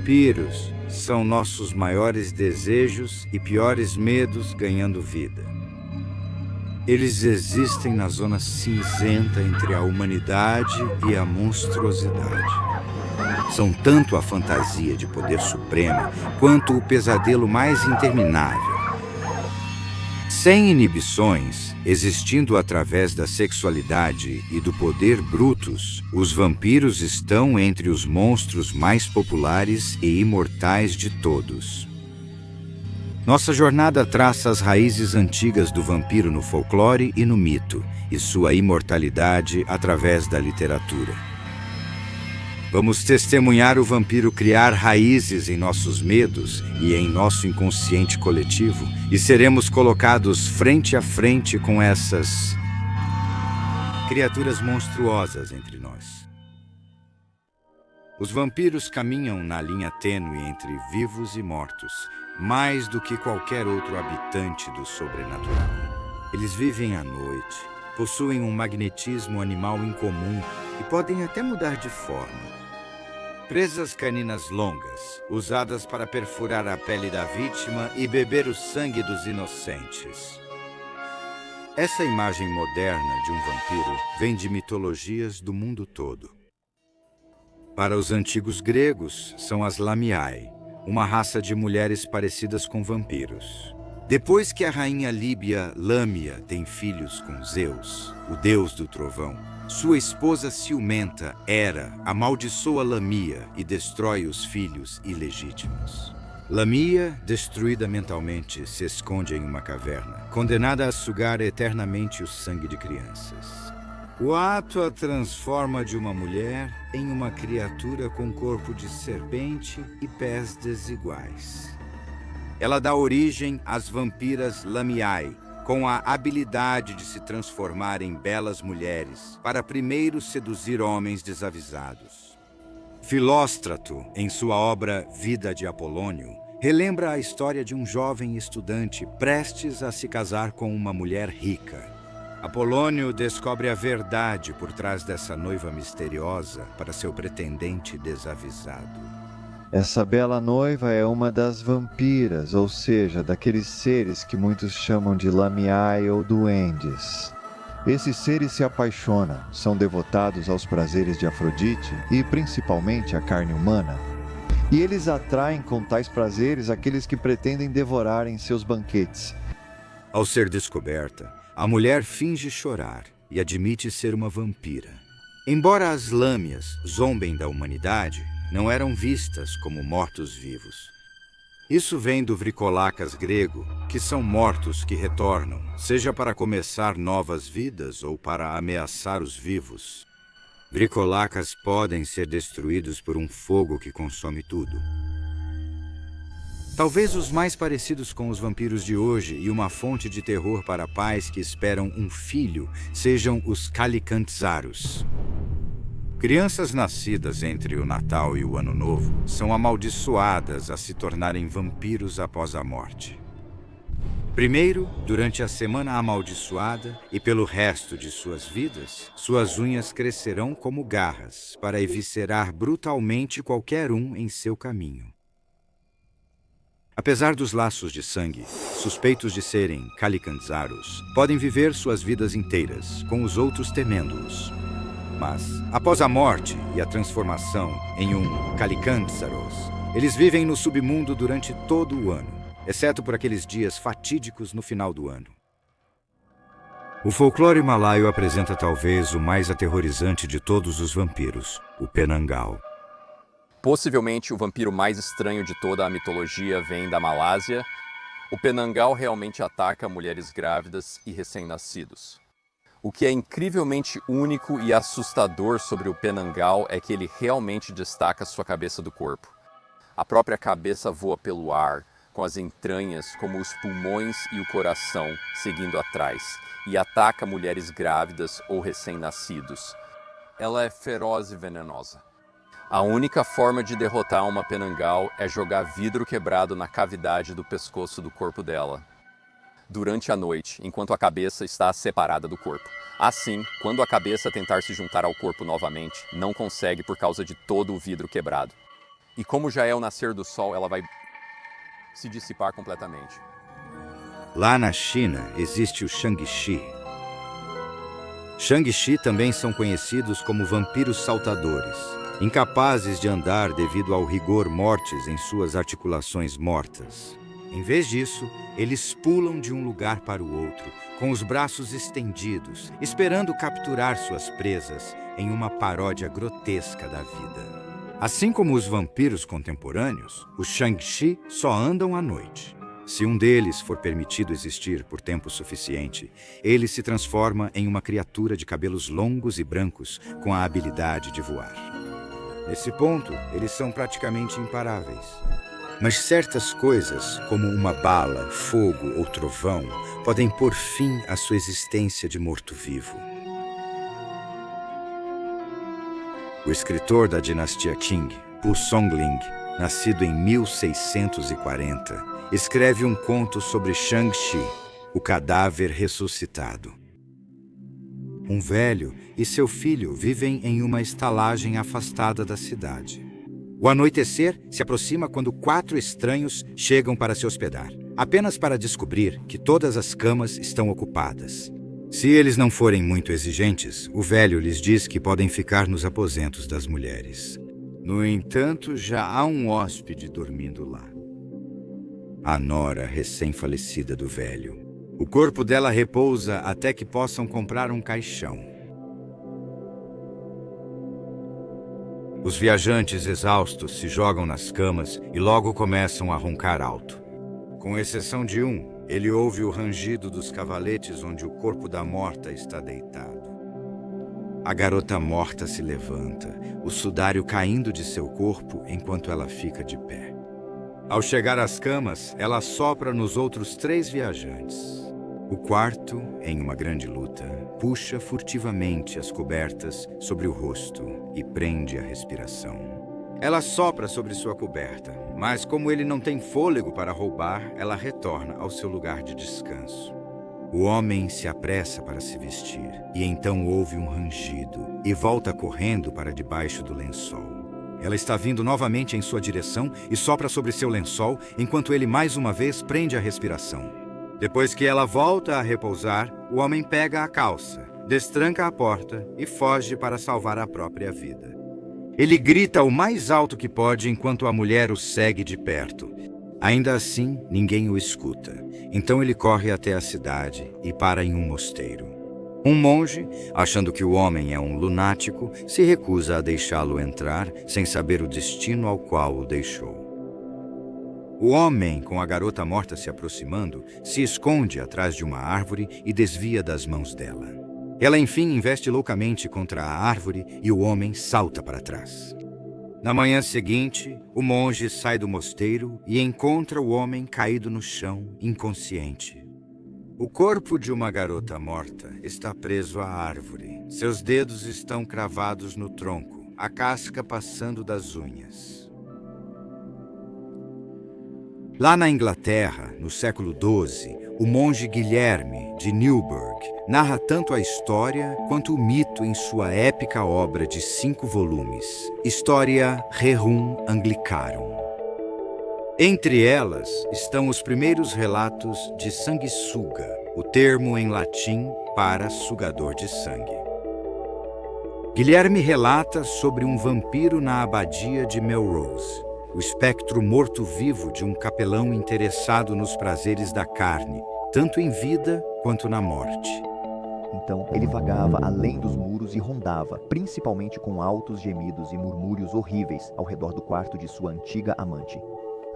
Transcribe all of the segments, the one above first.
vampiros são nossos maiores desejos e piores medos ganhando vida. Eles existem na zona cinzenta entre a humanidade e a monstruosidade. São tanto a fantasia de poder supremo quanto o pesadelo mais interminável. Sem inibições, existindo através da sexualidade e do poder brutos, os vampiros estão entre os monstros mais populares e imortais de todos. Nossa jornada traça as raízes antigas do vampiro no folclore e no mito, e sua imortalidade através da literatura. Vamos testemunhar o vampiro criar raízes em nossos medos e em nosso inconsciente coletivo, e seremos colocados frente a frente com essas criaturas monstruosas entre nós. Os vampiros caminham na linha tênue entre vivos e mortos, mais do que qualquer outro habitante do sobrenatural. Eles vivem à noite, possuem um magnetismo animal incomum e podem até mudar de forma. Presas caninas longas, usadas para perfurar a pele da vítima e beber o sangue dos inocentes. Essa imagem moderna de um vampiro vem de mitologias do mundo todo. Para os antigos gregos, são as Lamiae, uma raça de mulheres parecidas com vampiros. Depois que a rainha líbia Lâmia tem filhos com Zeus, o deus do trovão, sua esposa ciumenta, Hera, amaldiçoa Lamia e destrói os filhos ilegítimos. Lamia, destruída mentalmente, se esconde em uma caverna, condenada a sugar eternamente o sangue de crianças. O ato a transforma de uma mulher em uma criatura com corpo de serpente e pés desiguais. Ela dá origem às vampiras Lamiae, com a habilidade de se transformar em belas mulheres, para primeiro seduzir homens desavisados. Filóstrato, em sua obra Vida de Apolônio, relembra a história de um jovem estudante prestes a se casar com uma mulher rica. Apolônio descobre a verdade por trás dessa noiva misteriosa para seu pretendente desavisado. Essa bela noiva é uma das vampiras, ou seja, daqueles seres que muitos chamam de Lamiae ou duendes. Esses seres se apaixonam, são devotados aos prazeres de Afrodite e principalmente à carne humana. E eles atraem com tais prazeres aqueles que pretendem devorar em seus banquetes. Ao ser descoberta, a mulher finge chorar e admite ser uma vampira. Embora as lâmias zombem da humanidade, não eram vistas como mortos-vivos. Isso vem do vricolacas grego, que são mortos que retornam, seja para começar novas vidas ou para ameaçar os vivos. Vricolacas podem ser destruídos por um fogo que consome tudo. Talvez os mais parecidos com os vampiros de hoje e uma fonte de terror para pais que esperam um filho sejam os Calicantzaros. Crianças nascidas entre o Natal e o Ano Novo são amaldiçoadas a se tornarem vampiros após a morte. Primeiro, durante a semana amaldiçoada e pelo resto de suas vidas, suas unhas crescerão como garras para eviscerar brutalmente qualquer um em seu caminho. Apesar dos laços de sangue, suspeitos de serem Calicantzaros podem viver suas vidas inteiras, com os outros temendo-os. Mas, após a morte e a transformação em um Calicantzaros, eles vivem no submundo durante todo o ano, exceto por aqueles dias fatídicos no final do ano. O folclore malaio apresenta talvez o mais aterrorizante de todos os vampiros, o Penangal. Possivelmente o vampiro mais estranho de toda a mitologia vem da Malásia. O Penangal realmente ataca mulheres grávidas e recém-nascidos. O que é incrivelmente único e assustador sobre o Penangal é que ele realmente destaca sua cabeça do corpo. A própria cabeça voa pelo ar, com as entranhas como os pulmões e o coração seguindo atrás, e ataca mulheres grávidas ou recém-nascidos. Ela é feroz e venenosa. A única forma de derrotar uma Penangal é jogar vidro quebrado na cavidade do pescoço do corpo dela, durante a noite, enquanto a cabeça está separada do corpo. Assim, quando a cabeça tentar se juntar ao corpo novamente, não consegue por causa de todo o vidro quebrado. E como já é o nascer do sol, ela vai se dissipar completamente. Lá na China existe o Shang-Chi. Shang-Chi também são conhecidos como vampiros saltadores, incapazes de andar devido ao rigor mortis em suas articulações mortas. Em vez disso, eles pulam de um lugar para o outro, com os braços estendidos, esperando capturar suas presas em uma paródia grotesca da vida. Assim como os vampiros contemporâneos, os Shang-Chi só andam à noite. Se um deles for permitido existir por tempo suficiente, ele se transforma em uma criatura de cabelos longos e brancos com a habilidade de voar. Nesse ponto, eles são praticamente imparáveis. Mas certas coisas, como uma bala, fogo ou trovão, podem pôr fim à sua existência de morto-vivo. O escritor da dinastia Qing, Pu Songling, nascido em 1640, escreve um conto sobre Shang-Chi, o cadáver ressuscitado. Um velho e seu filho vivem em uma estalagem afastada da cidade. O anoitecer se aproxima quando 4 estranhos chegam para se hospedar, apenas para descobrir que todas as camas estão ocupadas. Se eles não forem muito exigentes, o velho lhes diz que podem ficar nos aposentos das mulheres. No entanto, já há um hóspede dormindo lá. A nora recém-falecida do velho. O corpo dela repousa até que possam comprar um caixão. Os viajantes exaustos se jogam nas camas e logo começam a roncar alto. Com exceção de um, ele ouve o rangido dos cavaletes onde o corpo da morta está deitado. A garota morta se levanta, o sudário caindo de seu corpo enquanto ela fica de pé. Ao chegar às camas, ela sopra nos outros 3 viajantes. O quarto, em uma grande luta, puxa furtivamente as cobertas sobre o rosto e prende a respiração. Ela sopra sobre sua coberta, mas como ele não tem fôlego para roubar, ela retorna ao seu lugar de descanso. O homem se apressa para se vestir, e então ouve um rangido e volta correndo para debaixo do lençol. Ela está vindo novamente em sua direção e sopra sobre seu lençol, enquanto ele mais uma vez prende a respiração. Depois que ela volta a repousar, o homem pega a calça, destranca a porta e foge para salvar a própria vida. Ele grita o mais alto que pode enquanto a mulher o segue de perto. Ainda assim, ninguém o escuta. Então ele corre até a cidade e para em um mosteiro. Um monge, achando que o homem é um lunático, se recusa a deixá-lo entrar sem saber o destino ao qual o deixou. O homem, com a garota morta se aproximando, se esconde atrás de uma árvore e desvia das mãos dela. Ela, enfim, investe loucamente contra a árvore e o homem salta para trás. Na manhã seguinte, o monge sai do mosteiro e encontra o homem caído no chão, inconsciente. O corpo de uma garota morta está preso à árvore. Seus dedos estão cravados no tronco, a casca passando das unhas. Lá na Inglaterra, no século XII, o monge Guilherme de Newburgh narra tanto a história quanto o mito em sua épica obra de 5 volumes, Historia Rerum Anglicarum. Entre elas estão os primeiros relatos de sanguessuga, o termo em latim para sugador de sangue. Guilherme relata sobre um vampiro na abadia de Melrose, o espectro morto-vivo de um capelão interessado nos prazeres da carne, tanto em vida quanto na morte. Então ele vagava além dos muros e rondava, principalmente com altos gemidos e murmúrios horríveis ao redor do quarto de sua antiga amante.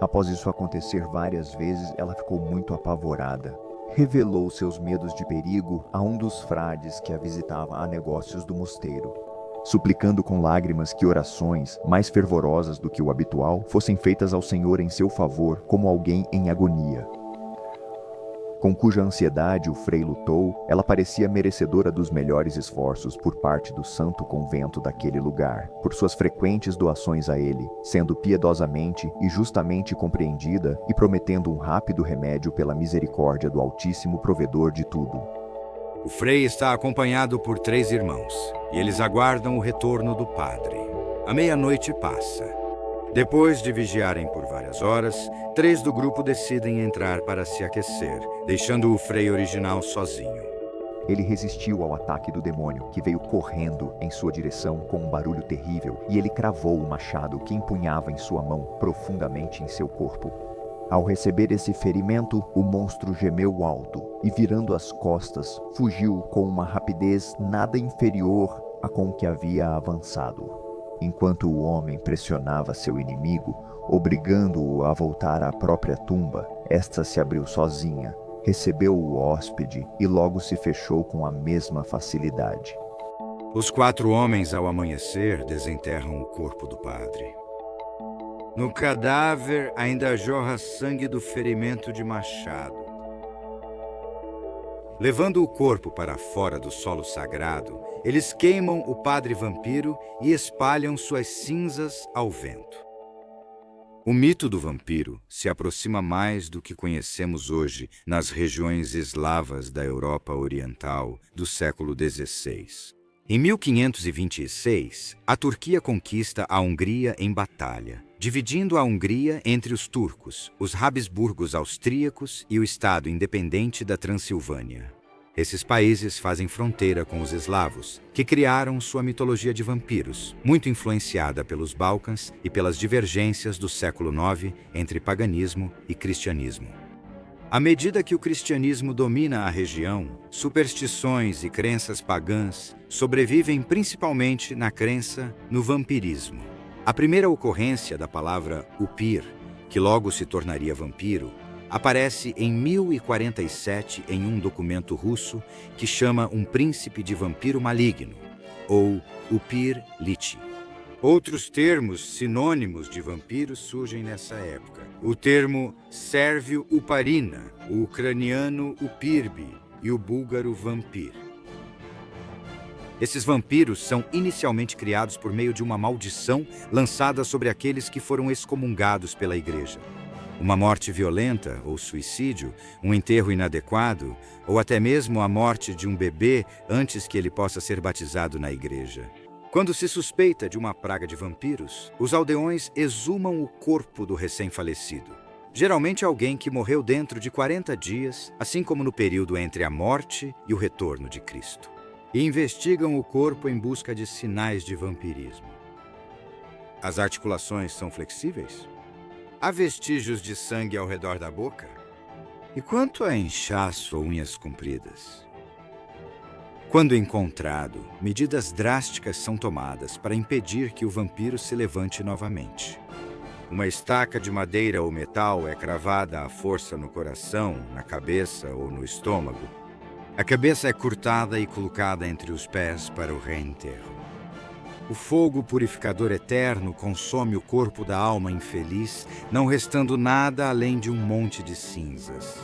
Após isso acontecer várias vezes, ela ficou muito apavorada. Revelou seus medos de perigo a um dos frades que a visitava a negócios do mosteiro, suplicando com lágrimas que orações, mais fervorosas do que o habitual, fossem feitas ao Senhor em seu favor, como alguém em agonia. Com cuja ansiedade o frei lutou, ela parecia merecedora dos melhores esforços por parte do santo convento daquele lugar, por suas frequentes doações a ele, sendo piedosamente e justamente compreendida e prometendo um rápido remédio pela misericórdia do Altíssimo Provedor de tudo. O frei está acompanhado por 3 irmãos, e eles aguardam o retorno do padre. A meia-noite passa. Depois de vigiarem por várias horas, 3 do grupo decidem entrar para se aquecer, deixando o Frei original sozinho. Ele resistiu ao ataque do demônio, que veio correndo em sua direção com um barulho terrível, e ele cravou o machado que empunhava em sua mão profundamente em seu corpo. Ao receber esse ferimento, o monstro gemeu alto e, virando as costas, fugiu com uma rapidez nada inferior a com que havia avançado. Enquanto o homem pressionava seu inimigo, obrigando-o a voltar à própria tumba, esta se abriu sozinha, recebeu o hóspede e logo se fechou com a mesma facilidade. Os 4 homens, ao amanhecer, desenterram o corpo do padre. No cadáver ainda jorra sangue do ferimento de machado. Levando o corpo para fora do solo sagrado, eles queimam o padre vampiro e espalham suas cinzas ao vento. O mito do vampiro se aproxima mais do que conhecemos hoje nas regiões eslavas da Europa Oriental do século XVI. Em 1526, a Turquia conquista a Hungria em batalha, dividindo a Hungria entre os turcos, os Habsburgos austríacos e o Estado independente da Transilvânia. Esses países fazem fronteira com os eslavos, que criaram sua mitologia de vampiros, muito influenciada pelos Balcãs e pelas divergências do século IX entre paganismo e cristianismo. À medida que o cristianismo domina a região, superstições e crenças pagãs sobrevivem principalmente na crença no vampirismo. A primeira ocorrência da palavra upir, que logo se tornaria vampiro, aparece em 1047 em um documento russo que chama um príncipe de vampiro maligno, ou Upir Lich. Outros termos sinônimos de vampiros surgem nessa época. O termo sérvio Uparina, o ucraniano Upirbi e o búlgaro vampir. Esses vampiros são inicialmente criados por meio de uma maldição lançada sobre aqueles que foram excomungados pela igreja. Uma morte violenta ou suicídio, um enterro inadequado, ou até mesmo a morte de um bebê antes que ele possa ser batizado na igreja. Quando se suspeita de uma praga de vampiros, os aldeões exumam o corpo do recém-falecido. Geralmente alguém que morreu dentro de 40 dias, assim como no período entre a morte e o retorno de Cristo. E investigam o corpo em busca de sinais de vampirismo. As articulações são flexíveis? Há vestígios de sangue ao redor da boca? E quanto a inchaço ou unhas compridas? Quando encontrado, medidas drásticas são tomadas para impedir que o vampiro se levante novamente. Uma estaca de madeira ou metal é cravada à força no coração, na cabeça ou no estômago. A cabeça é cortada e colocada entre os pés para o reenterro. O fogo purificador eterno consome o corpo da alma infeliz, não restando nada além de um monte de cinzas.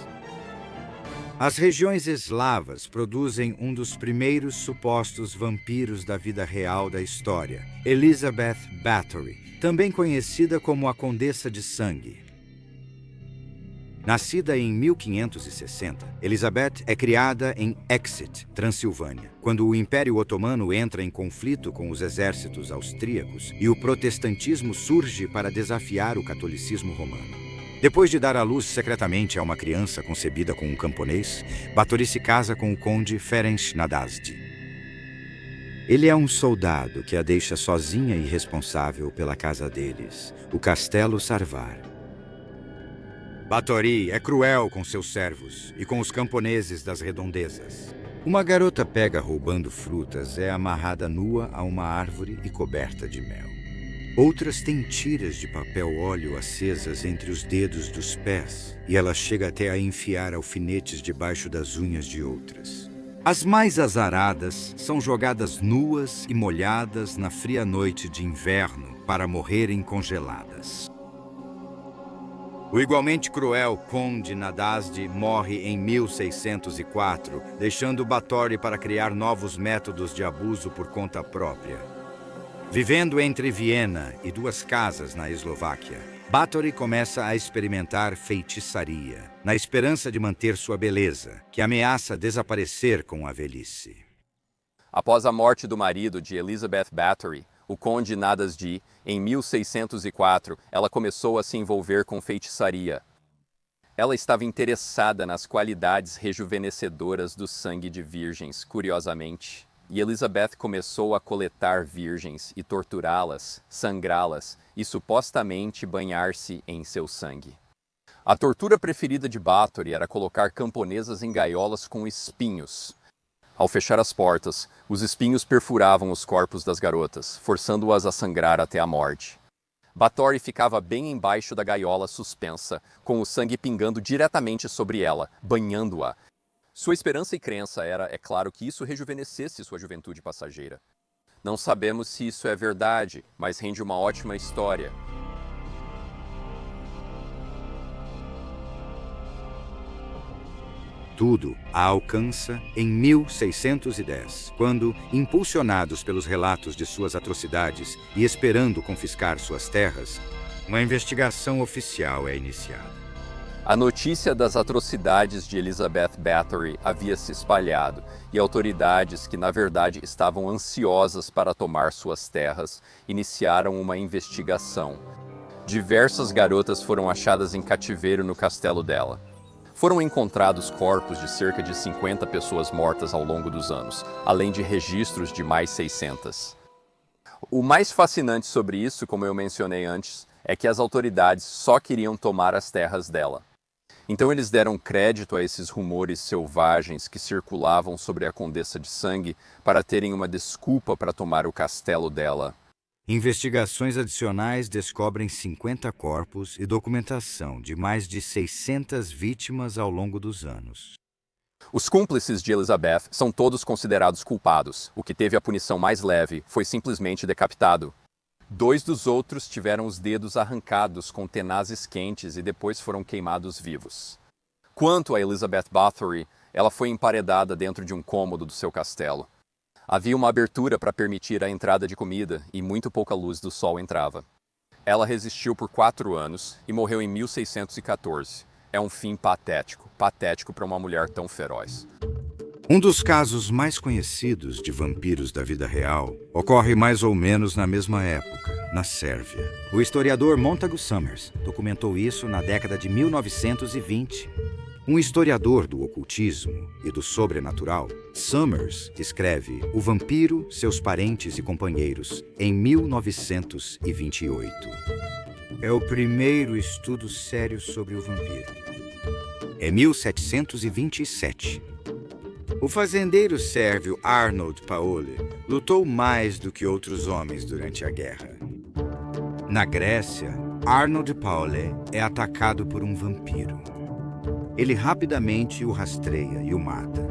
As regiões eslavas produzem um dos primeiros supostos vampiros da vida real da história, Elizabeth Bathory, também conhecida como a Condessa de Sangue. Nascida em 1560, Elizabeth é criada em Exit, Transilvânia, quando o Império Otomano entra em conflito com os exércitos austríacos e o protestantismo surge para desafiar o catolicismo romano. Depois de dar à luz secretamente a uma criança concebida com um camponês, Bathory se casa com o conde Ferenc Nadasdy. Ele é um soldado que a deixa sozinha e responsável pela casa deles, o Castelo Sarvar. Bathory é cruel com seus servos e com os camponeses das redondezas. Uma garota pega roubando frutas é amarrada nua a uma árvore e coberta de mel. Outras têm tiras de papel óleo acesas entre os dedos dos pés e ela chega até a enfiar alfinetes debaixo das unhas de outras. As mais azaradas são jogadas nuas e molhadas na fria noite de inverno para morrerem congeladas. O igualmente cruel conde Nadasdy morre em 1604, deixando Bathory para criar novos métodos de abuso por conta própria. Vivendo entre Viena e 2 casas na Eslováquia, Bathory começa a experimentar feitiçaria, na esperança de manter sua beleza, que ameaça desaparecer com a velhice. Após a morte do marido de Elizabeth Bathory, o conde Nadasdy, em 1604, ela começou a se envolver com feitiçaria. Ela estava interessada nas qualidades rejuvenescedoras do sangue de virgens, curiosamente. E Elizabeth começou a coletar virgens e torturá-las, sangrá-las e supostamente banhar-se em seu sangue. A tortura preferida de Bathory era colocar camponesas em gaiolas com espinhos. Ao fechar as portas, os espinhos perfuravam os corpos das garotas, forçando-as a sangrar até a morte. Bathory ficava bem embaixo da gaiola suspensa, com o sangue pingando diretamente sobre ela, banhando-a. Sua esperança e crença era, é claro, que isso rejuvenescesse sua juventude passageira. Não sabemos se isso é verdade, mas rende uma ótima história. Tudo a alcança em 1610, quando, impulsionados pelos relatos de suas atrocidades e esperando confiscar suas terras, uma investigação oficial é iniciada. A notícia das atrocidades de Elizabeth Bathory havia se espalhado, e autoridades que, na verdade, estavam ansiosas para tomar suas terras, iniciaram uma investigação. Diversas garotas foram achadas em cativeiro no castelo dela. Foram encontrados corpos de cerca de 50 pessoas mortas ao longo dos anos, além de registros de mais 600. O mais fascinante sobre isso, como eu mencionei antes, é que as autoridades só queriam tomar as terras dela. Então eles deram crédito a esses rumores selvagens que circulavam sobre a Condessa de Sangue para terem uma desculpa para tomar o castelo dela. Investigações adicionais descobrem 50 corpos e documentação de mais de 600 vítimas ao longo dos anos. Os cúmplices de Elizabeth são todos considerados culpados. O que teve a punição mais leve foi simplesmente decapitado. 2 dos outros tiveram os dedos arrancados com tenazes quentes e depois foram queimados vivos. Quanto a Elizabeth Bathory, ela foi emparedada dentro de um cômodo do seu castelo. Havia uma abertura para permitir a entrada de comida e muito pouca luz do sol entrava. Ela resistiu por 4 anos e morreu em 1614. É um fim patético para uma mulher tão feroz. Um dos casos mais conhecidos de vampiros da vida real ocorre mais ou menos na mesma época, na Sérvia. O historiador Montagu Summers documentou isso na década de 1920. Um historiador do ocultismo e do sobrenatural, Summers escreve O Vampiro, Seus Parentes e Companheiros, em 1928. É o primeiro estudo sério sobre o vampiro. Em 1727, o fazendeiro sérvio Arnold Paoli lutou mais do que outros homens durante a guerra. Na Grécia, Arnold Paoli é atacado por um vampiro. Ele rapidamente o rastreia e o mata.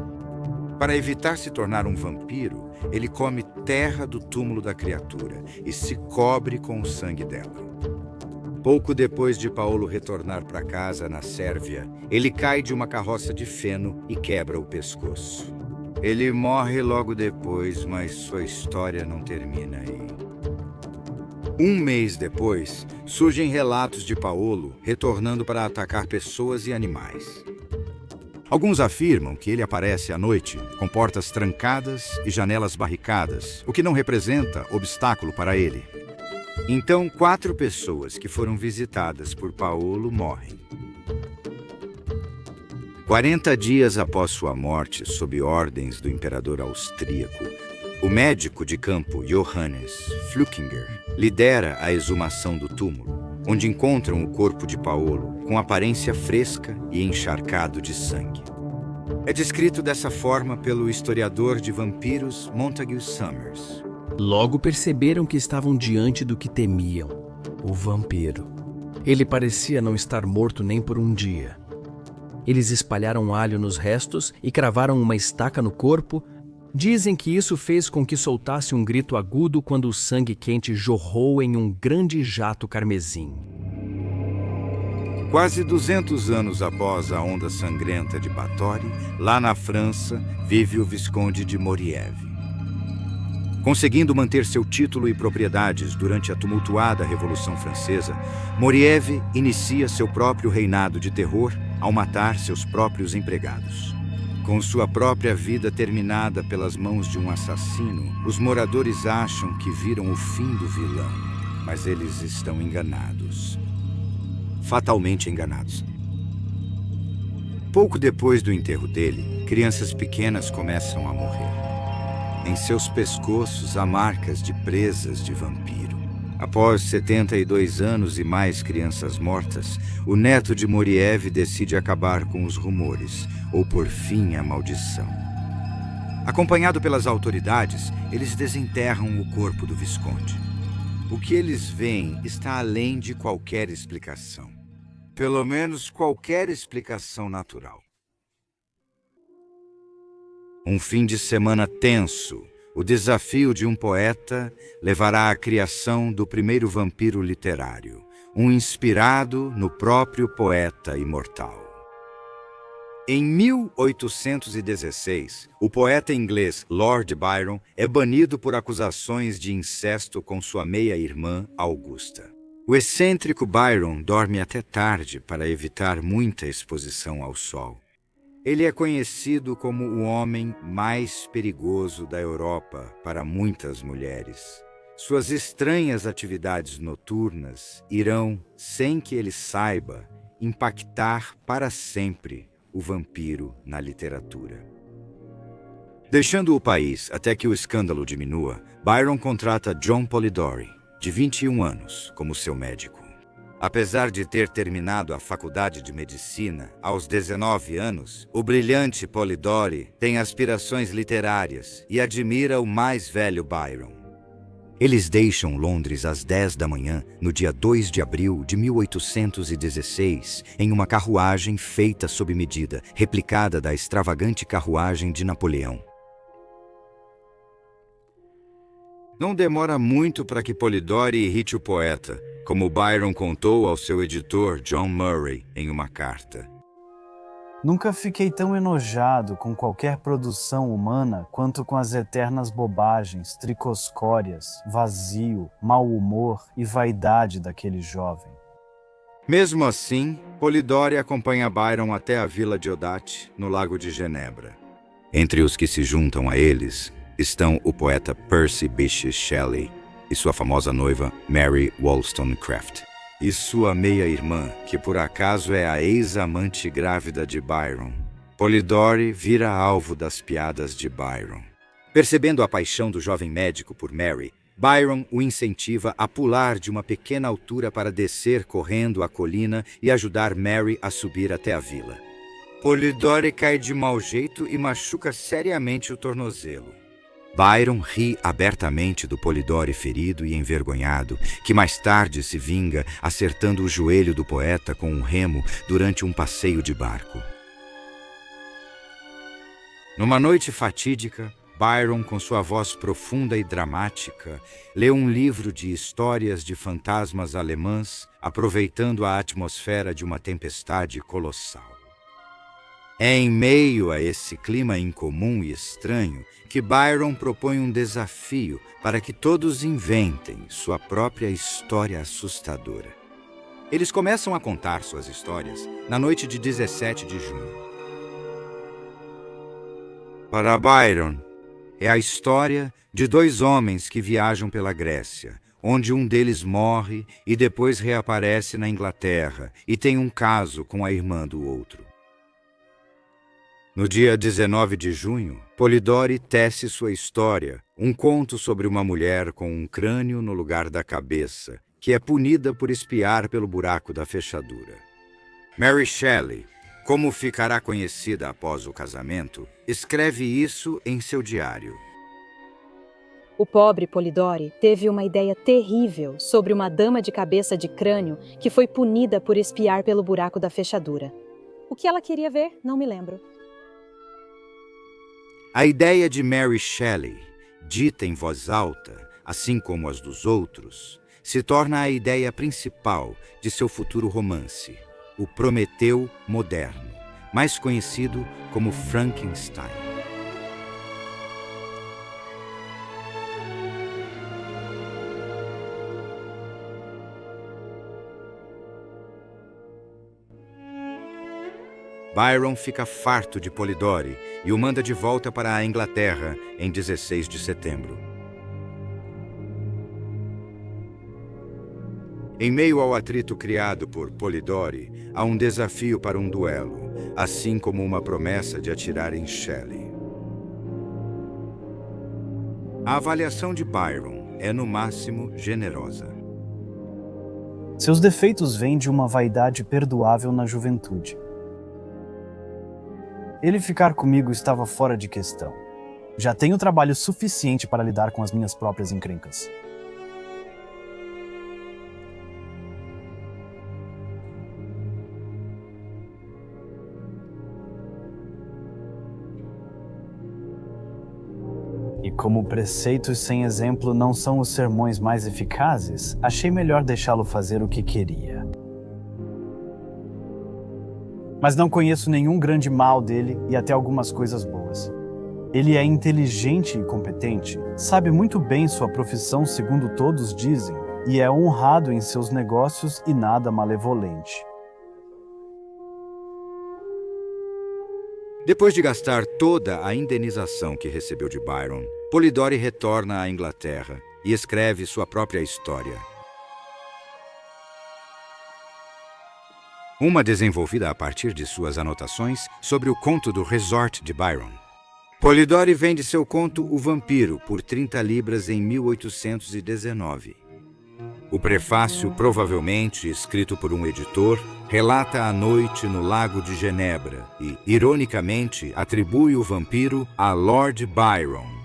Para evitar se tornar um vampiro, ele come terra do túmulo da criatura e se cobre com o sangue dela. Pouco depois de Paulo retornar para casa na Sérvia, ele cai de uma carroça de feno e quebra o pescoço. Ele morre logo depois, mas sua história não termina aí. Um mês depois, surgem relatos de Paulo retornando para atacar pessoas e animais. Alguns afirmam que ele aparece à noite, com portas trancadas e janelas barricadas, o que não representa obstáculo para ele. Então, 4 pessoas que foram visitadas por Paulo morrem. 40 dias após sua morte, sob ordens do imperador austríaco, o médico de campo Johannes Flückiger lidera a exumação do túmulo, onde encontram o corpo de Paulo com aparência fresca e encharcado de sangue. É descrito dessa forma pelo historiador de vampiros Montagu Summers. Logo perceberam que estavam diante do que temiam, o vampiro. Ele parecia não estar morto nem por um dia. Eles espalharam alho nos restos e cravaram uma estaca no corpo. Dizem que isso fez com que soltasse um grito agudo quando o sangue quente jorrou em um grande jato carmesim. Quase 200 anos após a onda sangrenta de Bathory, lá na França, vive o Visconde de Moriève. Conseguindo manter seu título e propriedades durante a tumultuada Revolução Francesa, Moriève inicia seu próprio reinado de terror ao matar seus próprios empregados. Com sua própria vida terminada pelas mãos de um assassino, os moradores acham que viram o fim do vilão, mas eles estão enganados. Fatalmente enganados. Pouco depois do enterro dele, crianças pequenas começam a morrer. Em seus pescoços há marcas de presas de vampiro. Após 72 anos e mais crianças mortas, o neto de Moriev decide acabar com os rumores, ou pôr fim à maldição. Acompanhado pelas autoridades, eles desenterram o corpo do Visconde. O que eles veem está além de qualquer explicação. Pelo menos qualquer explicação natural. Um fim de semana tenso, o desafio de um poeta levará à criação do primeiro vampiro literário, um inspirado no próprio poeta imortal. Em 1816, o poeta inglês Lord Byron é banido por acusações de incesto com sua meia-irmã Augusta. O excêntrico Byron dorme até tarde para evitar muita exposição ao sol. Ele é conhecido como o homem mais perigoso da Europa para muitas mulheres. Suas estranhas atividades noturnas irão, sem que ele saiba, impactar para sempre o vampiro na literatura. Deixando o país até que o escândalo diminua, Byron contrata John Polidori, de 21 anos, como seu médico. Apesar de ter terminado a faculdade de medicina aos 19 anos, o brilhante Polidori tem aspirações literárias e admira o mais velho Byron. Eles deixam Londres às 10 da manhã, no dia 2 de abril de 1816, em uma carruagem feita sob medida, replicada da extravagante carruagem de Napoleão. Não demora muito para que Polidori irrite o poeta, como Byron contou ao seu editor John Murray em uma carta. Nunca fiquei tão enojado com qualquer produção humana quanto com as eternas bobagens, tricoscórias, vazio, mau humor e vaidade daquele jovem. Mesmo assim, Polidori acompanha Byron até a vila de Odate, no Lago de Genebra. Entre os que se juntam a eles estão o poeta Percy Bysshe Shelley e sua famosa noiva Mary Wollstonecraft. E sua meia-irmã, que por acaso é a ex-amante grávida de Byron. Polidori vira alvo das piadas de Byron. Percebendo a paixão do jovem médico por Mary, Byron o incentiva a pular de uma pequena altura para descer correndo a colina e ajudar Mary a subir até a vila. Polidori cai de mau jeito e machuca seriamente o tornozelo. Byron ri abertamente do Polidori ferido e envergonhado, que mais tarde se vinga acertando o joelho do poeta com um remo durante um passeio de barco. Numa noite fatídica, Byron, com sua voz profunda e dramática, lê um livro de histórias de fantasmas alemãs, aproveitando a atmosfera de uma tempestade colossal. É em meio a esse clima incomum e estranho que Byron propõe um desafio para que todos inventem sua própria história assustadora. Eles começam a contar suas histórias na noite de 17 de junho. Para Byron, é a história de dois homens que viajam pela Grécia, onde um deles morre e depois reaparece na Inglaterra e tem um caso com a irmã do outro. No dia 19 de junho, Polidori tece sua história, um conto sobre uma mulher com um crânio no lugar da cabeça, que é punida por espiar pelo buraco da fechadura. Mary Shelley, como ficará conhecida após o casamento, escreve isso em seu diário. O pobre Polidori teve uma ideia terrível sobre uma dama de cabeça de crânio que foi punida por espiar pelo buraco da fechadura. O que ela queria ver, não me lembro. A ideia de Mary Shelley, dita em voz alta, assim como as dos outros, se torna a ideia principal de seu futuro romance, o Prometeu moderno, mais conhecido como Frankenstein. Byron fica farto de Polidori e o manda de volta para a Inglaterra em 16 de setembro. Em meio ao atrito criado por Polidori, há um desafio para um duelo, assim como uma promessa de atirar em Shelley. A avaliação de Byron é, no máximo, generosa. Seus defeitos vêm de uma vaidade perdoável na juventude. Ele ficar comigo estava fora de questão. Já tenho trabalho suficiente para lidar com as minhas próprias encrencas. E como preceitos sem exemplo não são os sermões mais eficazes, achei melhor deixá-lo fazer o que queria. Mas não conheço nenhum grande mal dele e até algumas coisas boas. Ele é inteligente e competente, sabe muito bem sua profissão segundo todos dizem, e é honrado em seus negócios e nada malevolente. Depois de gastar toda a indenização que recebeu de Byron, Polidori retorna à Inglaterra e escreve sua própria história. Uma desenvolvida a partir de suas anotações sobre o conto do Resort de Byron. Polidori vende seu conto O Vampiro por 30 libras em 1819. O prefácio, provavelmente escrito por um editor, relata a noite no Lago de Genebra e, ironicamente, atribui o vampiro a Lord Byron.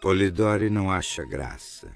Polidori não acha graça.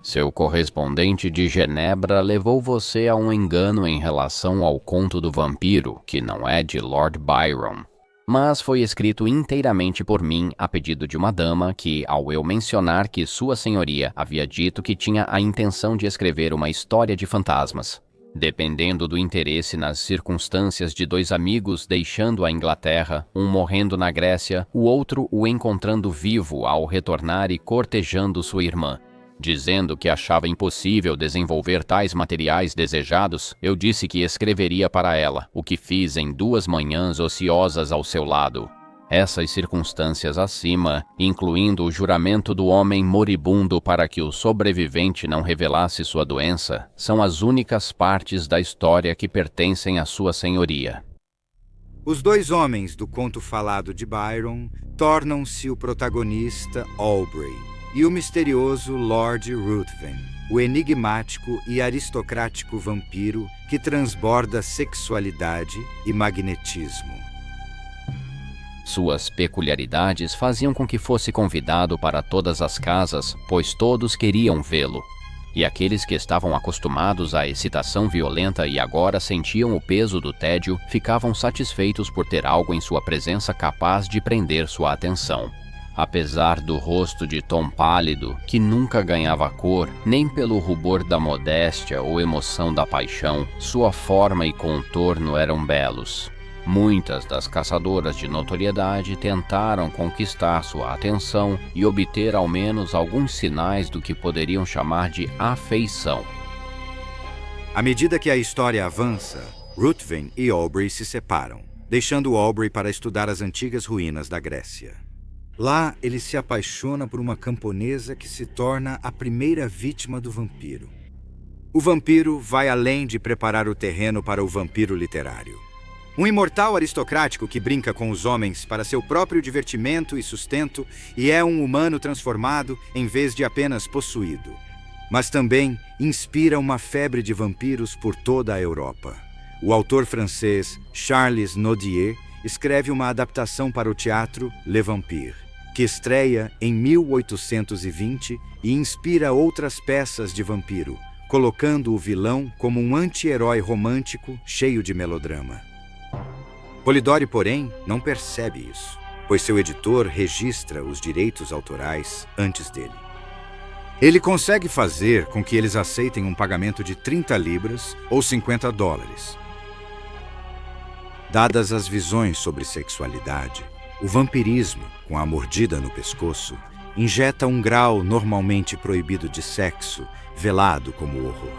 Seu correspondente de Genebra levou você a um engano em relação ao conto do vampiro, que não é de Lord Byron, mas foi escrito inteiramente por mim a pedido de uma dama que, ao eu mencionar que Sua Senhoria havia dito que tinha a intenção de escrever uma história de fantasmas, dependendo do interesse nas circunstâncias de dois amigos deixando a Inglaterra, um morrendo na Grécia, o outro o encontrando vivo ao retornar e cortejando sua irmã. Dizendo que achava impossível desenvolver tais materiais desejados, eu disse que escreveria para ela, o que fiz em 2 manhãs ociosas ao seu lado. Essas circunstâncias acima, incluindo o juramento do homem moribundo para que o sobrevivente não revelasse sua doença, são as únicas partes da história que pertencem à Sua Senhoria. Os dois homens do conto falado de Byron tornam-se o protagonista Aubrey e o misterioso Lord Ruthven, o enigmático e aristocrático vampiro que transborda sexualidade e magnetismo. Suas peculiaridades faziam com que fosse convidado para todas as casas, pois todos queriam vê-lo. E aqueles que estavam acostumados à excitação violenta e agora sentiam o peso do tédio, ficavam satisfeitos por ter algo em sua presença capaz de prender sua atenção. Apesar do rosto de tom pálido, que nunca ganhava cor, nem pelo rubor da modéstia ou emoção da paixão, sua forma e contorno eram belos. Muitas das caçadoras de notoriedade tentaram conquistar sua atenção e obter ao menos alguns sinais do que poderiam chamar de afeição. À medida que a história avança, Ruthven e Aubrey se separam, deixando Aubrey para estudar as antigas ruínas da Grécia. Lá, ele se apaixona por uma camponesa que se torna a primeira vítima do vampiro. O vampiro vai além de preparar o terreno para o vampiro literário. Um imortal aristocrático que brinca com os homens para seu próprio divertimento e sustento e é um humano transformado em vez de apenas possuído. Mas também inspira uma febre de vampiros por toda a Europa. O autor francês Charles Nodier escreve uma adaptação para o teatro Le Vampire, que estreia em 1820 e inspira outras peças de vampiro, colocando o vilão como um anti-herói romântico cheio de melodrama. Polidori, porém, não percebe isso, pois seu editor registra os direitos autorais antes dele. Ele consegue fazer com que eles aceitem um pagamento de 30 libras ou $50. Dadas as visões sobre sexualidade, o vampirismo, com a mordida no pescoço, injeta um grau normalmente proibido de sexo, velado como o horror.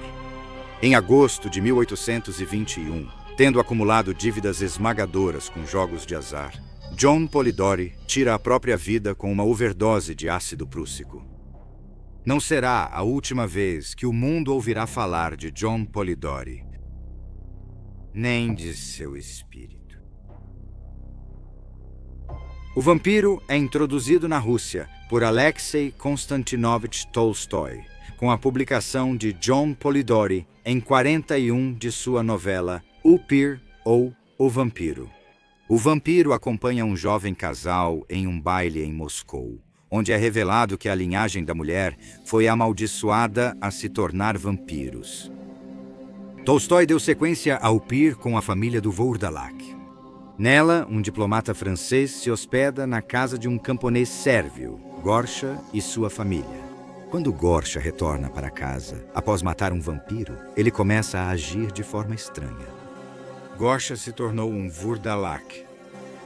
Em agosto de 1821, tendo acumulado dívidas esmagadoras com jogos de azar, John Polidori tira a própria vida com uma overdose de ácido prússico. Não será a última vez que o mundo ouvirá falar de John Polidori, nem de seu espírito. O vampiro é introduzido na Rússia por Alexei Konstantinovich Tolstói, com a publicação de John Polidori em 41 de sua novela O Pir ou O Vampiro. O vampiro acompanha um jovem casal em um baile em Moscou, onde é revelado que a linhagem da mulher foi amaldiçoada a se tornar vampiros. Tolstói deu sequência ao Pir com a família do Vurdalak. Nela, um diplomata francês se hospeda na casa de um camponês sérvio, Gorsha e sua família. Quando Gorsha retorna para casa, após matar um vampiro, ele começa a agir de forma estranha. Gorsha se tornou um Vurdalak,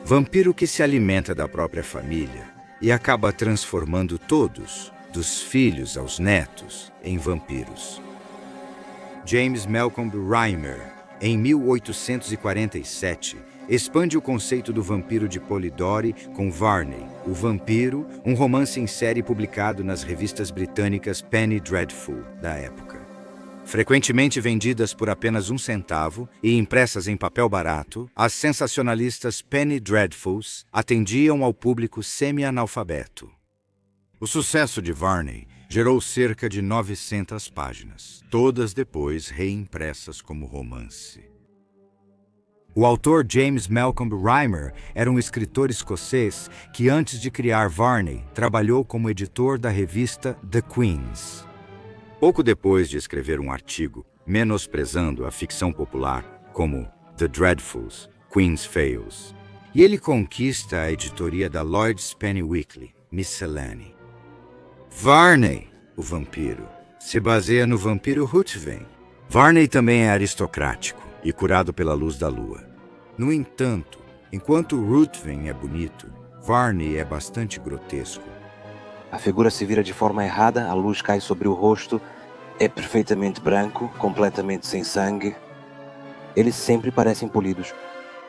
vampiro que se alimenta da própria família e acaba transformando todos, dos filhos aos netos, em vampiros. James Malcolm Reimer, em 1847, expande o conceito do vampiro de Polidori com Varney, o Vampiro, um romance em série publicado nas revistas britânicas Penny Dreadful da época. Frequentemente vendidas por apenas 1 centavo e impressas em papel barato, as sensacionalistas Penny Dreadfuls atendiam ao público semi-analfabeto. O sucesso de Varney gerou cerca de 900 páginas, todas depois reimpressas como romance. O autor James Malcolm Reimer era um escritor escocês que, antes de criar Varney, trabalhou como editor da revista The Queens. Pouco depois de escrever um artigo menosprezando a ficção popular como The Dreadfuls, Queen's Fails, e ele conquista a editoria da Lloyd's Penny Weekly, Miscellany. Varney, o vampiro, se baseia no vampiro Ruthven. Varney também é aristocrático e curado pela luz da lua. No entanto, enquanto Ruthven é bonito, Varney é bastante grotesco. A figura se vira de forma errada, a luz cai sobre o rosto, é perfeitamente branco, completamente sem sangue. Eles sempre parecem polidos.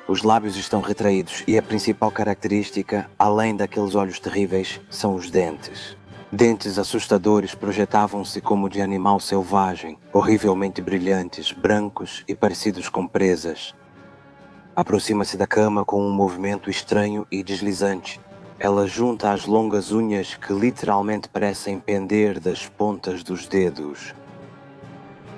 Os lábios estão retraídos e a principal característica, além daqueles olhos terríveis, são os dentes. Dentes assustadores projetavam-se como de animal selvagem, horrivelmente brilhantes, brancos e parecidos com presas. Aproxima-se da cama com um movimento estranho e deslizante. Ela junta as longas unhas que literalmente parecem pender das pontas dos dedos.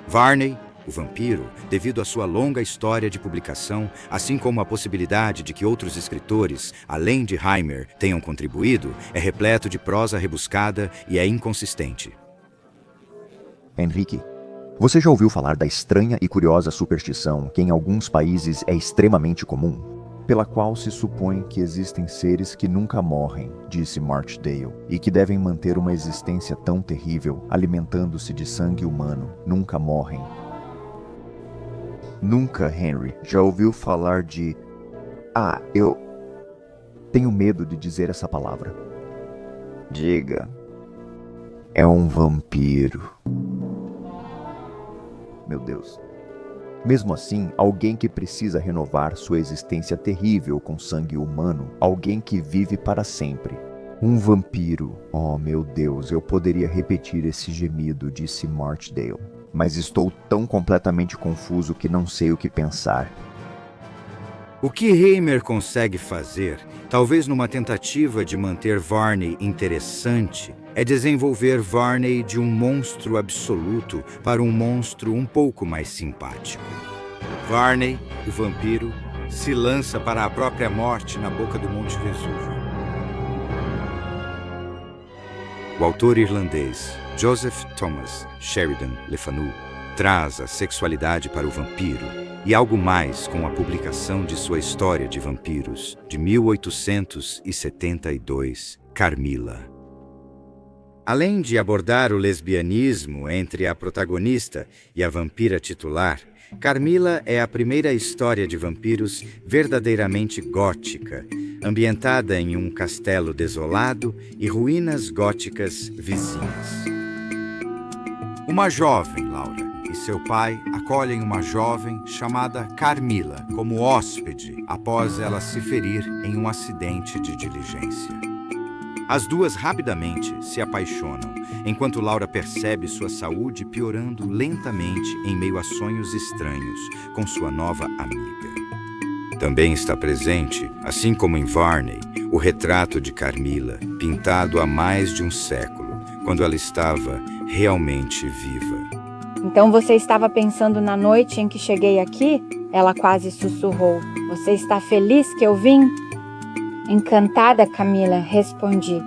Varney, o vampiro, devido à sua longa história de publicação, assim como a possibilidade de que outros escritores, além de Reimer, tenham contribuído, é repleto de prosa rebuscada e é inconsistente. Henrique, você já ouviu falar da estranha e curiosa superstição que em alguns países é extremamente comum? Pela qual se supõe que existem seres que nunca morrem, disse Marchdale, e que devem manter uma existência tão terrível, alimentando-se de sangue humano, nunca morrem. Nunca, Henry, já ouviu falar de... eu tenho medo de dizer essa palavra. Diga. É um vampiro. Meu Deus. Mesmo assim, alguém que precisa renovar sua existência terrível com sangue humano, alguém que vive para sempre. Um vampiro. Oh, meu Deus, eu poderia repetir esse gemido, disse Marchdale. Mas estou tão completamente confuso que não sei o que pensar. O que Reimer consegue fazer, talvez numa tentativa de manter Varney interessante, é desenvolver Varney de um monstro absoluto para um monstro um pouco mais simpático. Varney, o vampiro, se lança para a própria morte na boca do Monte Vesúvio. O autor irlandês Joseph Thomas Sheridan Le Fanu traz a sexualidade para o vampiro e algo mais com a publicação de sua história de vampiros de 1872, Carmilla. Além de abordar o lesbianismo entre a protagonista e a vampira titular, Carmilla é a primeira história de vampiros verdadeiramente gótica, ambientada em um castelo desolado e ruínas góticas vizinhas. Uma jovem, Laura, e seu pai acolhem uma jovem chamada Carmila como hóspede após ela se ferir em um acidente de diligência. As duas rapidamente se apaixonam, enquanto Laura percebe sua saúde piorando lentamente em meio a sonhos estranhos com sua nova amiga. Também está presente, assim como em Varney, o retrato de Carmila, pintado há mais de um século, quando ela estava realmente viva. Então você estava pensando na noite em que cheguei aqui? Ela quase sussurrou. Você está feliz que eu vim? Encantada, Camila, respondi.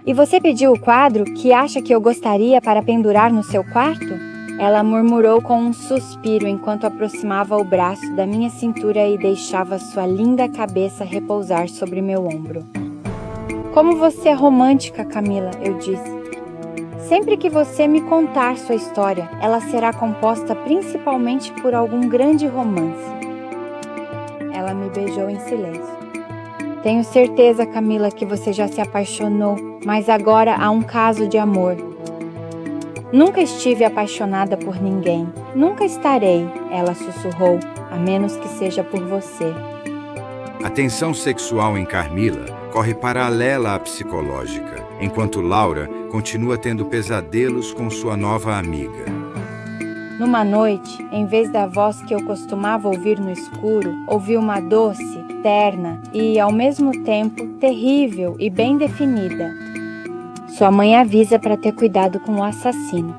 E você pediu o quadro que acha que eu gostaria para pendurar no seu quarto? Ela murmurou com um suspiro enquanto aproximava o braço da minha cintura e deixava sua linda cabeça repousar sobre meu ombro. Como você é romântica, Camila, eu disse. Sempre que você me contar sua história, ela será composta principalmente por algum grande romance. Ela me beijou em silêncio. Tenho certeza, Camila, que você já se apaixonou, mas agora há um caso de amor. Nunca estive apaixonada por ninguém. Nunca estarei, ela sussurrou, a menos que seja por você. A tensão sexual em Carmila corre paralela à psicológica, enquanto Laura continua tendo pesadelos com sua nova amiga. Numa noite, em vez da voz que eu costumava ouvir no escuro, ouvi uma doce, terna e, ao mesmo tempo, terrível e bem definida. Sua mãe avisa para ter cuidado com o assassino.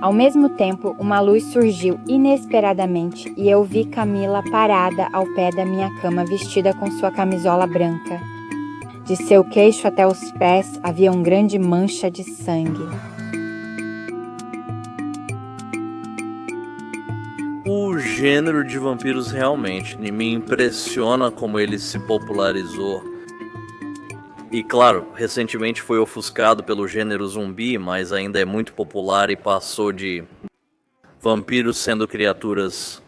Ao mesmo tempo, uma luz surgiu inesperadamente e eu vi Camila parada ao pé da minha cama vestida com sua camisola branca. De seu queixo até os pés havia uma grande mancha de sangue. O gênero de vampiros realmente me impressiona como ele se popularizou. E claro, recentemente foi ofuscado pelo gênero zumbi, mas ainda é muito popular e passou de vampiros sendo criaturas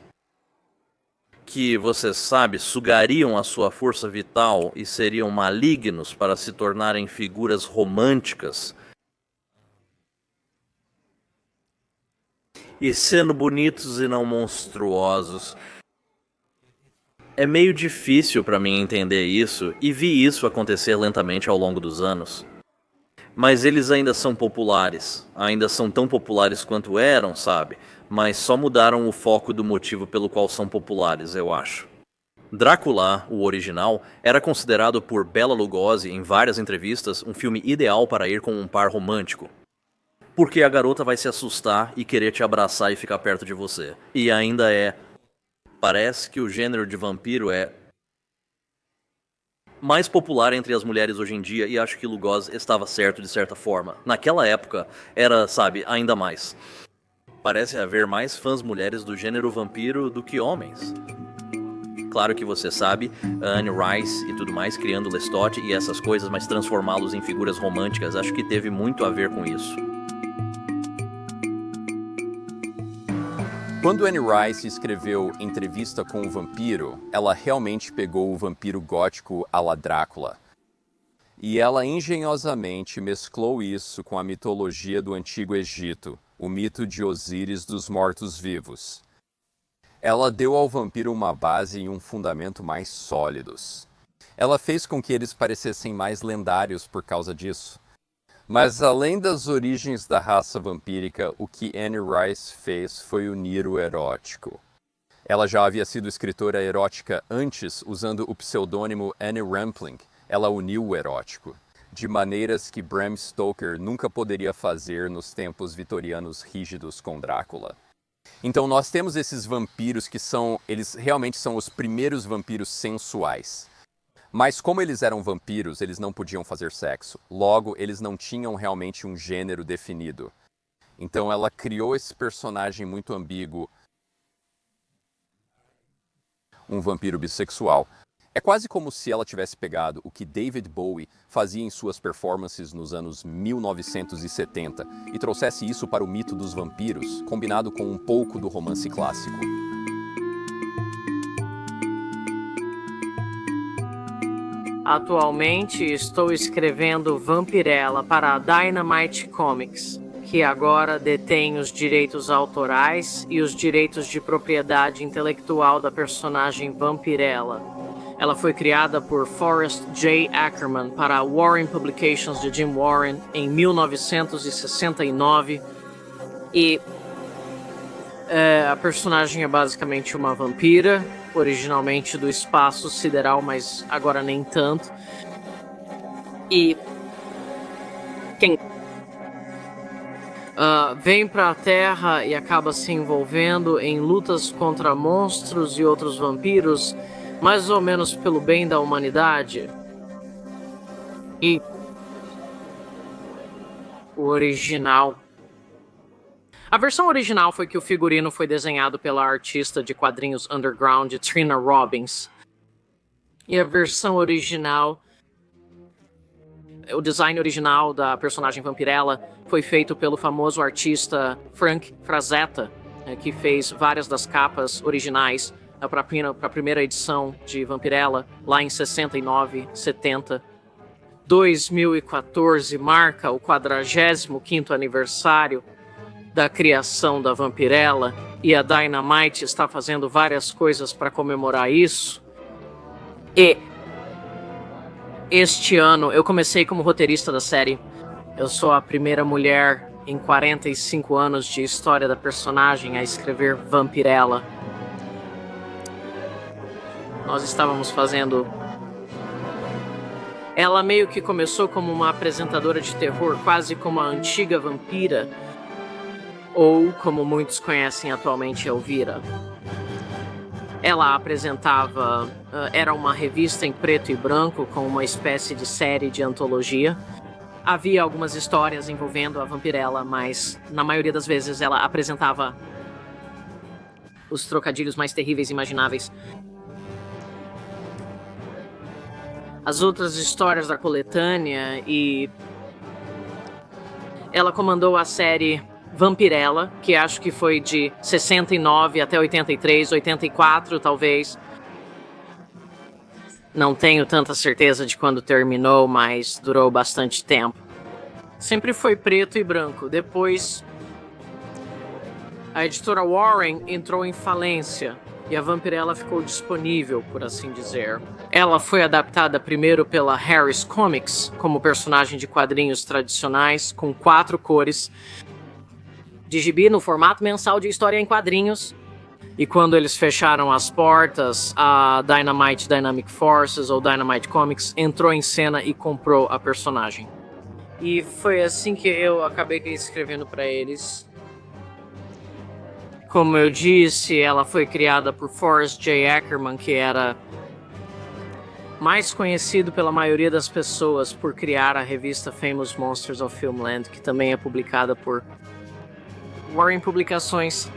que, você sabe, sugariam a sua força vital e seriam malignos para se tornarem figuras românticas. E sendo bonitos e não monstruosos. É meio difícil para mim entender isso, e vi isso acontecer lentamente ao longo dos anos. Mas eles ainda são populares, ainda são tão populares quanto eram, sabe? Mas só mudaram o foco do motivo pelo qual são populares, eu acho. Drácula, o original, era considerado por Bela Lugosi em várias entrevistas um filme ideal para ir com um par romântico. Porque a garota vai se assustar e querer te abraçar e ficar perto de você. E ainda é... Parece que o gênero de vampiro é mais popular entre as mulheres hoje em dia, e acho que Lugosi estava certo de certa forma. Naquela época era, sabe, ainda mais. Parece haver mais fãs mulheres do gênero vampiro do que homens. Claro que você sabe, Anne Rice e tudo mais, criando Lestat e essas coisas, mas transformá-los em figuras românticas, acho que teve muito a ver com isso. Quando Anne Rice escreveu Entrevista com o Vampiro, ela realmente pegou o vampiro gótico à la Drácula. E ela engenhosamente mesclou isso com a mitologia do Antigo Egito, o mito de Osíris dos mortos-vivos. Ela deu ao vampiro uma base e um fundamento mais sólidos. Ela fez com que eles parecessem mais lendários por causa disso. Mas além das origens da raça vampírica, o que Anne Rice fez foi unir o erótico. Ela já havia sido escritora erótica antes, usando o pseudônimo Anne Rampling. Ela uniu o erótico, de maneiras que Bram Stoker nunca poderia fazer nos tempos vitorianos rígidos com Drácula. Então nós temos esses vampiros que eles realmente são os primeiros vampiros sensuais. Mas como eles eram vampiros, eles não podiam fazer sexo. Logo, eles não tinham realmente um gênero definido. Então ela criou esse personagem muito ambíguo. Um vampiro bissexual. É quase como se ela tivesse pegado o que David Bowie fazia em suas performances nos anos 1970 e trouxesse isso para o mito dos vampiros, combinado com um pouco do romance clássico. Atualmente estou escrevendo Vampirella para a Dynamite Comics, que agora detém os direitos autorais e os direitos de propriedade intelectual da personagem Vampirella. Ela foi criada por Forrest J. Ackerman para a Warren Publications de Jim Warren em 1969 e a personagem é basicamente uma vampira, originalmente do espaço sideral, mas agora nem tanto. E quem vem para a Terra e acaba se envolvendo em lutas contra monstros e outros vampiros, mais ou menos pelo bem da humanidade. E o original. A versão original foi que o figurino foi desenhado pela artista de quadrinhos underground Trina Robbins. E a versão original, o design original da personagem Vampirella foi feito pelo famoso artista Frank Frazetta, que fez várias das capas originais para a primeira edição de Vampirella, lá em 69, 70. 2014 marca o 45º aniversário da criação da Vampirella e a Dynamite está fazendo várias coisas para comemorar isso. E este ano eu comecei como roteirista da série. Eu sou a primeira mulher em 45 anos de história da personagem a escrever Vampirella. Nós estávamos fazendo... Ela meio que começou como uma apresentadora de terror, quase como a antiga vampira, ou como muitos conhecem atualmente, Elvira. Ela apresentava... era uma revista em preto e branco com uma espécie de série de antologia. Havia algumas histórias envolvendo a Vampirella, mas na maioria das vezes ela apresentava os trocadilhos mais terríveis imagináveis. As outras histórias da coletânea, e ela comandou a série Vampirella, que acho que foi de 69 até 83, 84 talvez. Não tenho tanta certeza de quando terminou, mas durou bastante tempo. Sempre foi preto e branco. Depois, a editora Warren entrou em falência e a Vampirella ficou disponível, por assim dizer. Ela foi adaptada primeiro pela Harris Comics como personagem de quadrinhos tradicionais, com 4 cores, de gibi no formato mensal de história em quadrinhos. E quando eles fecharam as portas, a Dynamite Dynamic Forces, ou Dynamite Comics, entrou em cena e comprou a personagem. E foi assim que eu acabei escrevendo para eles. Como eu disse, ela foi criada por Forrest J. Ackerman, que era mais conhecido pela maioria das pessoas por criar a revista Famous Monsters of Filmland, que também é publicada por Warren Publicações.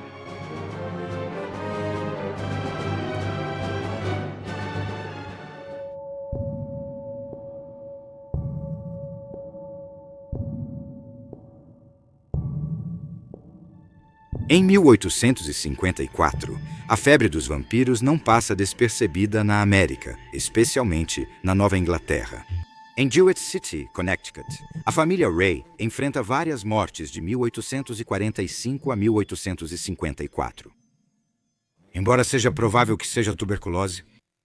Em 1854, a febre dos vampiros não passa despercebida na América, especialmente na Nova Inglaterra. Em Jewett City, Connecticut, a família Ray enfrenta várias mortes de 1845 a 1854. Embora seja provável que seja tuberculose,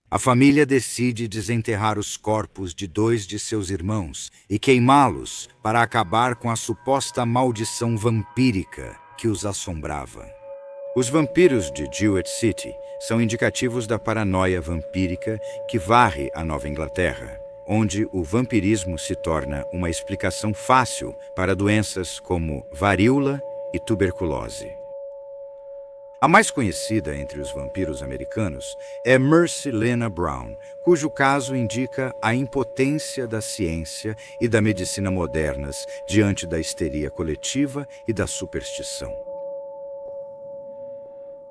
a família decide desenterrar os corpos de 2 de seus irmãos e queimá-los para acabar com a suposta maldição vampírica que os assombrava. Os vampiros de Jewett City são indicativos da paranoia vampírica que varre a Nova Inglaterra, onde o vampirismo se torna uma explicação fácil para doenças como varíola e tuberculose. A mais conhecida entre os vampiros americanos é Mercy Lena Brown, cujo caso indica a impotência da ciência e da medicina modernas diante da histeria coletiva e da superstição.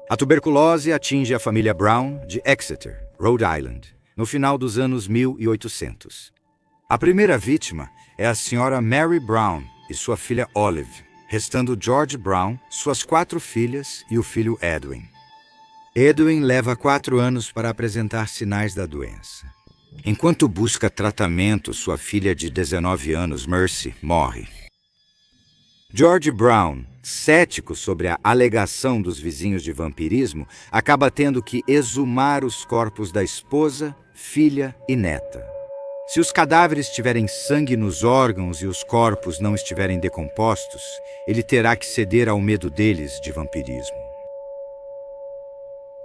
A tuberculose atinge a família Brown de Exeter, Rhode Island, no final dos anos 1800. A primeira vítima é a senhora Mary Brown e sua filha Olive, restando George Brown, suas 4 filhas e o filho Edwin. Edwin leva 4 anos para apresentar sinais da doença. Enquanto busca tratamento, sua filha de 19 anos, Mercy, morre. George Brown, cético sobre a alegação dos vizinhos de vampirismo, acaba tendo que exumar os corpos da esposa, filha e neta. Se os cadáveres tiverem sangue nos órgãos e os corpos não estiverem decompostos, ele terá que ceder ao medo deles de vampirismo.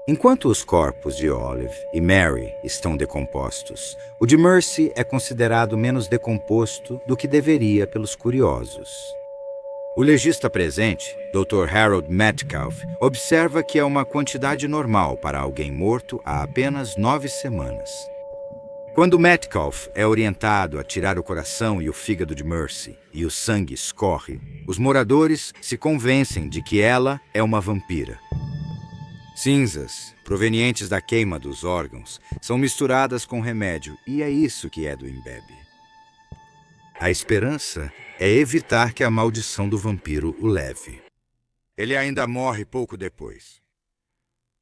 Enquanto os corpos de Olive e Mary estão decompostos, o de Mercy é considerado menos decomposto do que deveria pelos curiosos. O legista presente, Dr. Harold Metcalf, observa que é uma quantidade normal para alguém morto há apenas 9 semanas. Quando Metcalf é orientado a tirar o coração e o fígado de Mercy e o sangue escorre, os moradores se convencem de que ela é uma vampira. Cinzas, provenientes da queima dos órgãos, são misturadas com remédio e é isso que é do Imbebe. A esperança é evitar que a maldição do vampiro o leve. Ele ainda morre pouco depois.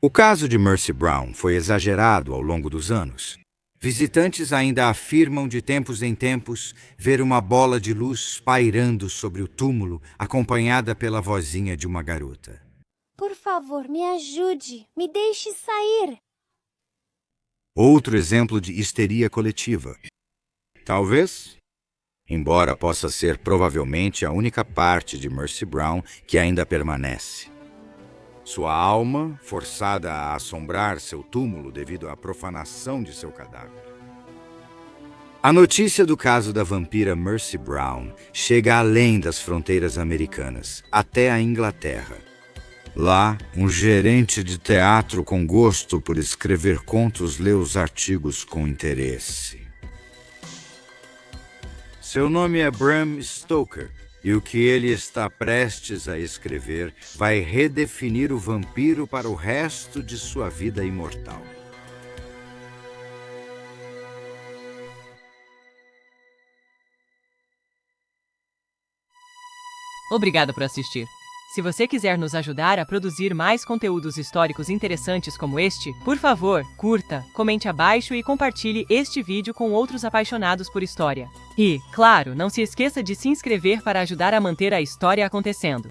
O caso de Mercy Brown foi exagerado ao longo dos anos. Visitantes ainda afirmam de tempos em tempos ver uma bola de luz pairando sobre o túmulo, acompanhada pela vozinha de uma garota. Por favor, me ajude. Me deixe sair. Outro exemplo de histeria coletiva. Talvez, embora possa ser provavelmente a única parte de Mercy Brown que ainda permanece. Sua alma, forçada a assombrar seu túmulo devido à profanação de seu cadáver. A notícia do caso da vampira Mercy Brown chega além das fronteiras americanas, até a Inglaterra. Lá, um gerente de teatro com gosto por escrever contos lê os artigos com interesse. Seu nome é Bram Stoker, e o que ele está prestes a escrever vai redefinir o vampiro para o resto de sua vida imortal. Obrigado por assistir. Se você quiser nos ajudar a produzir mais conteúdos históricos interessantes como este, por favor, curta, comente abaixo e compartilhe este vídeo com outros apaixonados por história. E, claro, não se esqueça de se inscrever para ajudar a manter a história acontecendo.